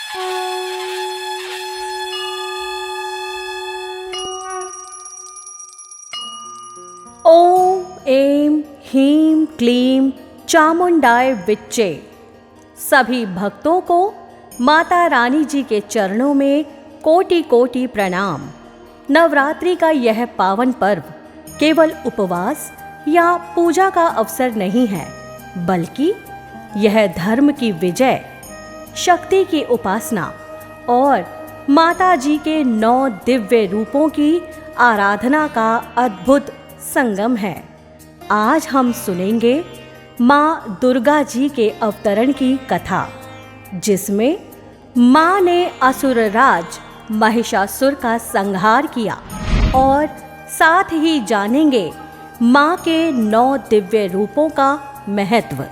ओम ऐं ह्रीं क्लीं चामुंडाय विच्चे। सभी भक्तों को माता रानी जी के चरणों में कोटि कोटि प्रणाम। नवरात्रि का यह पावन पर्व केवल उपवास या पूजा का अवसर नहीं है, बल्कि यह धर्म की विजय, शक्ति की उपासना और माता जी के 9 दिव्य रूपों की आराधना का अद्भुत संगम है। आज हम सुनेंगे माँ दुर्गा जी के अवतरण की कथा, जिसमें माँ ने असुरराज महिषासुर का संहार किया, और साथ ही जानेंगे माँ के 9 दिव्य रूपों का महत्व।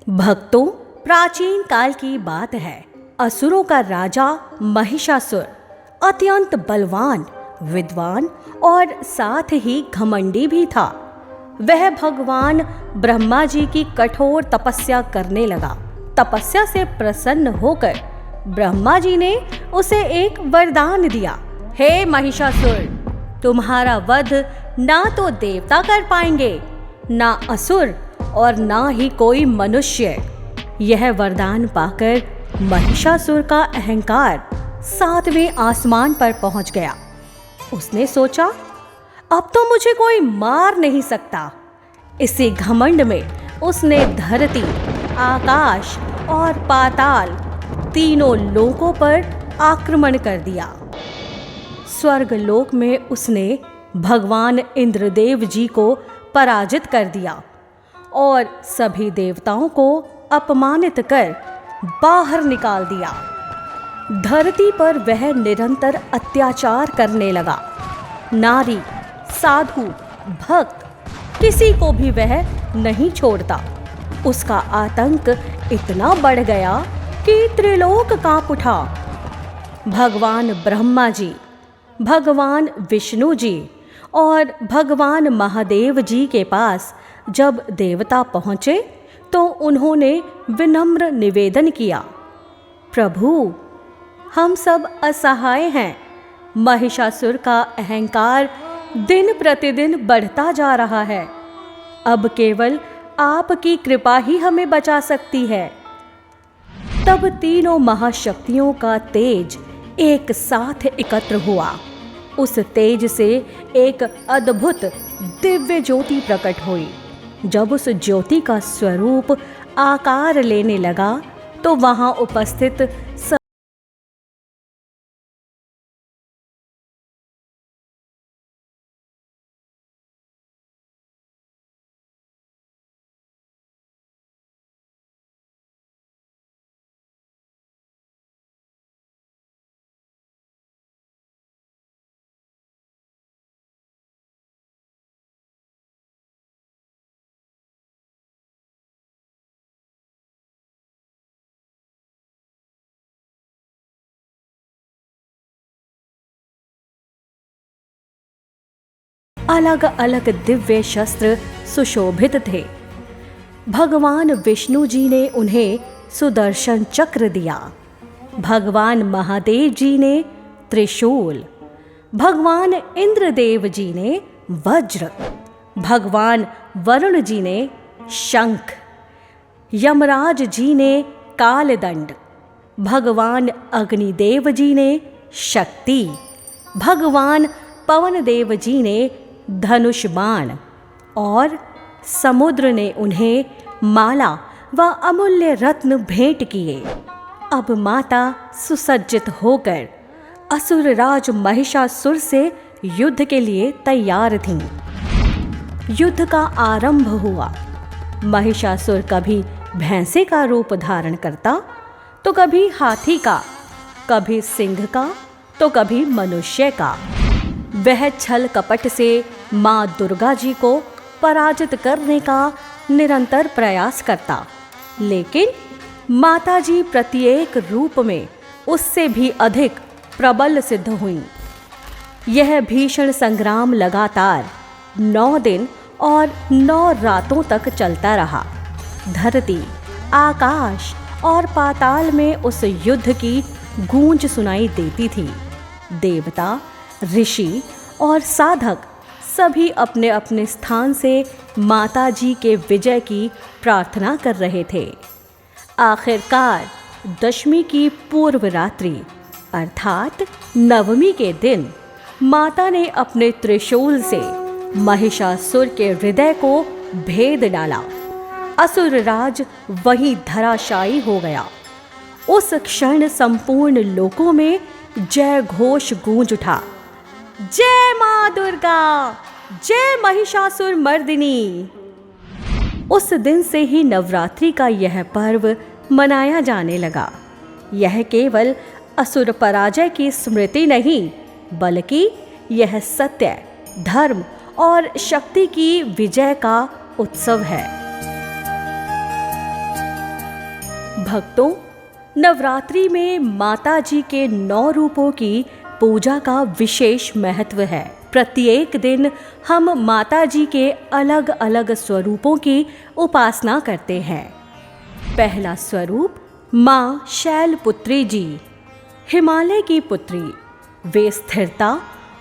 भक्तों, प्राचीन काल की बात है। असुरों का राजा महिषासुर अत्यंत बलवान, विद्वान और साथ ही घमंडी भी था। वह भगवान ब्रह्मा जी की कठोर तपस्या करने लगा। तपस्या से प्रसन्न होकर ब्रह्मा जी ने उसे एक वरदान दिया। हे महिषासुर, तुम्हारा वध ना तो देवता कर पाएंगे, ना असुर और ना ही कोई मनुष्य। यह वरदान पाकर महिषासुर का अहंकार 7वें आसमान पर पहुंच गया। उसने सोचा, अब तो मुझे कोई मार नहीं सकता। इसी घमंड में उसने धरती, आकाश और पाताल तीनों लोकों पर आक्रमण कर दिया। स्वर्ग लोक में उसने भगवान इंद्रदेव जी को पराजित कर दिया और सभी देवताओं को अपमानित कर बाहर निकाल दिया। धरती पर वह निरंतर अत्याचार करने लगा। नारी, साधु, भक्त, किसी को भी वह नहीं छोड़ता। उसका आतंक इतना बढ़ गया कि त्रिलोक कांप उठा। भगवान ब्रह्मा जी, भगवान विष्णु जी और भगवान महादेव जी के पास जब देवता पहुँचे तो उन्होंने विनम्र निवेदन किया, प्रभु, हम सब असहाय हैं। महिषासुर का अहंकार दिन प्रतिदिन बढ़ता जा रहा है। अब केवल आपकी कृपा ही हमें बचा सकती है। तब तीनों महाशक्तियों का तेज एक साथ एकत्र हुआ। उस तेज से एक अद्भुत दिव्य ज्योति प्रकट हुई। जब उस ज्योति का स्वरूप आकार लेने लगा तो वहां उपस्थित अलग अलग दिव्य शस्त्र सुशोभित थे। भगवान विष्णु जी ने उन्हें सुदर्शन चक्र दिया। भगवान महादेव जी ने त्रिशूल, भगवान इंद्रदेव जी ने वज्र, भगवान वरुण जी ने शंख, यमराज जी ने कालदंड, भगवान अग्निदेव जी ने शक्ति, भगवान पवन देव जी ने धनुष बाण और समुद्र ने उन्हें माला व अमूल्य रत्न भेंट किए। अब माता सुसज्जित होकर असुरराज महिषासुर से युद्ध के लिए तैयार थीं। युद्ध का आरंभ हुआ। महिषासुर कभी भैंसे का रूप धारण करता, तो कभी हाथी का, कभी सिंह का, तो कभी मनुष्य का। वह छल कपट से माँ दुर्गा जी को पराजित करने का निरंतर प्रयास करता, लेकिन माता जी प्रत्येक रूप में उससे भी अधिक प्रबल सिद्ध हुईं। यह भीषण संग्राम लगातार 9 दिन और 9 रातों तक चलता रहा। धरती, आकाश और पाताल में उस युद्ध की गूंज सुनाई देती थी। देवता, ऋषि और साधक सभी अपने अपने स्थान से माताजी के विजय की प्रार्थना कर रहे थे। आखिरकार दशमी की पूर्व रात्रि अर्थात नवमी के दिन माता ने अपने त्रिशूल से महिषासुर के हृदय को भेद डाला। असुर राज वहीं धराशायी हो गया। उस क्षण संपूर्ण लोकों में जय घोष गूंज उठा। जय मां दुर्गा, जय महिषासुर मर्दिनी। उस दिन से ही नवरात्रि का यह पर्व मनाया जाने लगा। यह केवल असुर पराजय की स्मृति नहीं, बल्कि यह सत्य, धर्म और शक्ति की विजय का उत्सव है। भक्तों, नवरात्रि में माता जी के 9 रूपों की पूजा का विशेष महत्व है। प्रत्येक दिन हम माता जी के अलग अलग स्वरूपों की उपासना करते हैं। पहला स्वरूप माँ शैलपुत्री जी, हिमालय की पुत्री। वे स्थिरता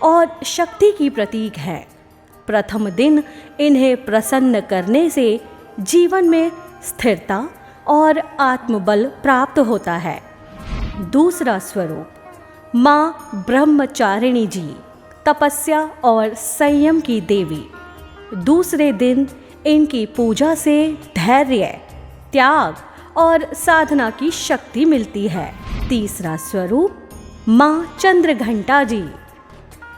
और शक्ति की प्रतीक है। प्रथम दिन इन्हें प्रसन्न करने से जीवन में स्थिरता और आत्मबल प्राप्त होता है। दूसरा स्वरूप माँ ब्रह्मचारिणी जी, तपस्या और संयम की देवी। दूसरे दिन इनकी पूजा से धैर्य, त्याग और साधना की शक्ति मिलती है। तीसरा स्वरूप माँ चंद्रघंटा जी,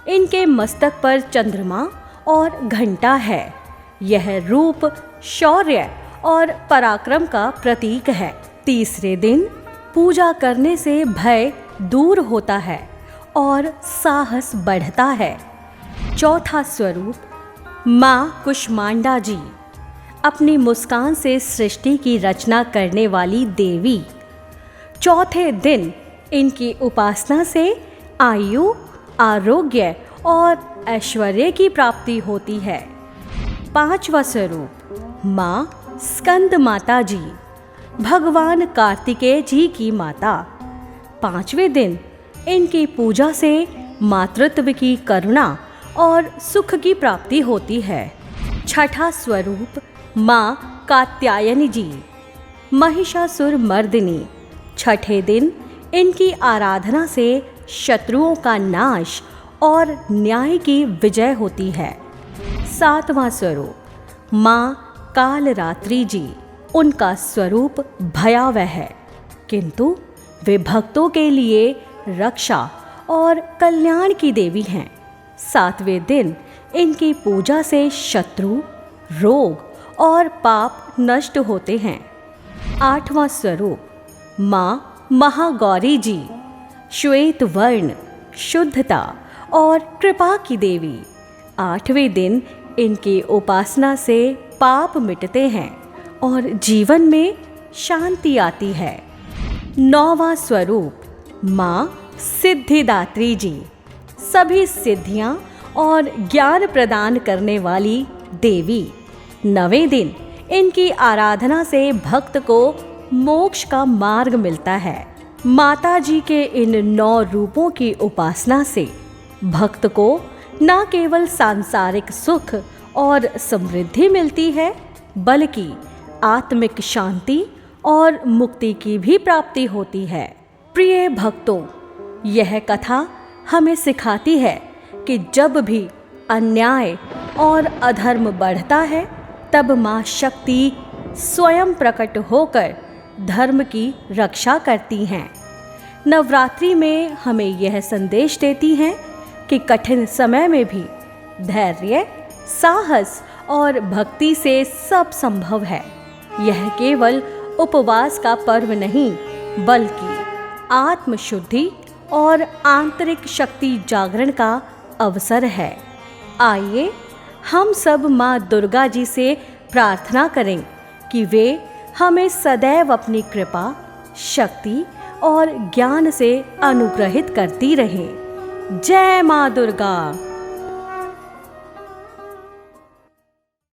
इनके मस्तक पर चंद्रमा और घंटा है। यह रूप शौर्य और पराक्रम का प्रतीक है। तीसरे दिन पूजा करने से भय दूर होता है और साहस बढ़ता है। चौथा स्वरूप माँ कुष्मांडा जी, अपनी मुस्कान से सृष्टि की रचना करने वाली देवी। चौथे दिन इनकी उपासना से आयु, आरोग्य और ऐश्वर्य की प्राप्ति होती है। पांचवा स्वरूप माँ स्कंद माता जी, भगवान कार्तिकेय जी की माता। 5वें दिन इनकी पूजा से मातृत्व की करुणा और सुख की प्राप्ति होती है। छठा स्वरूप माँ कात्यायनी जी, महिषासुर मर्दिनी। छठे दिन इनकी आराधना से शत्रुओं का नाश और न्याय की विजय होती है। 7वां स्वरूप माँ कालरात्रि जी, उनका स्वरूप भयावह है, किंतु वे भक्तों के लिए रक्षा और कल्याण की देवी हैं। 7वें दिन इनकी पूजा से शत्रु, रोग और पाप नष्ट होते हैं। 8वां स्वरूप माँ महागौरी जी, श्वेत वर्ण, शुद्धता और कृपा की देवी। 8वें दिन इनकी उपासना से पाप मिटते हैं और जीवन में शांति आती है। 9वां स्वरूप माँ सिद्धिदात्री जी, सभी सिद्धियाँ और ज्ञान प्रदान करने वाली देवी। 9वें दिन इनकी आराधना से भक्त को मोक्ष का मार्ग मिलता है। माता जी के इन 9 रूपों की उपासना से भक्त को न केवल सांसारिक सुख और समृद्धि मिलती है, बल्कि आत्मिक शांति और मुक्ति की भी प्राप्ति होती है। प्रिय भक्तों, यह कथा हमें सिखाती है कि जब भी अन्याय और अधर्म बढ़ता है, तब माँ शक्ति स्वयं प्रकट होकर धर्म की रक्षा करती हैं। नवरात्रि में हमें यह संदेश देती हैं कि कठिन समय में भी धैर्य, साहस और भक्ति से सब संभव है। यह केवल उपवास का पर्व नहीं, बल्कि आत्मशुद्धि और आंतरिक शक्ति जागरण का अवसर है। आइए हम सब माँ दुर्गा जी से प्रार्थना करें कि वे हमें सदैव अपनी कृपा, शक्ति और ज्ञान से अनुग्रहित करती रहें। जय माँ दुर्गा।